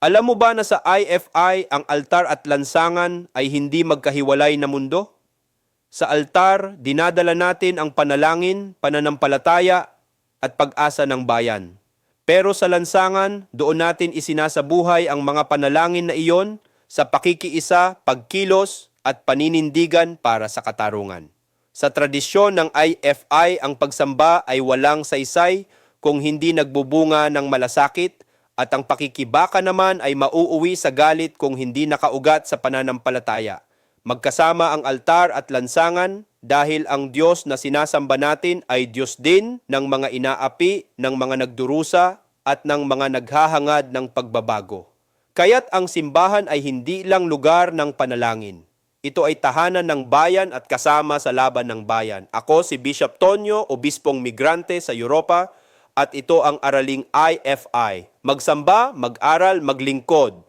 Alam mo ba na sa IFI ang altar at lansangan ay hindi magkahiwalay na mundo? Sa altar, dinadala natin ang panalangin, pananampalataya at pag-asa ng bayan. Pero sa lansangan, doon natin isinasabuhay ang mga panalangin na iyon sa pakikiisa, pagkilos at paninindigan para sa katarungan. Sa tradisyon ng IFI, ang pagsamba ay walang saysay kung hindi nagbubunga ng malasakit at ang pakikibaka naman ay mauuwi sa galit kung hindi nakaugat sa pananampalataya. Magkasama ang altar at lansangan dahil ang Diyos na sinasamba natin ay Diyos din ng mga inaapi, ng mga nagdurusa at ng mga naghahangad ng pagbabago. Kaya't ang simbahan ay hindi lang lugar ng panalangin. Ito ay tahanan ng bayan at kasama sa laban ng bayan. Ako si Bishop Tonyo, obispong migrante sa Europa, at ito ang araling IFI. Magsamba, mag-aral, maglingkod.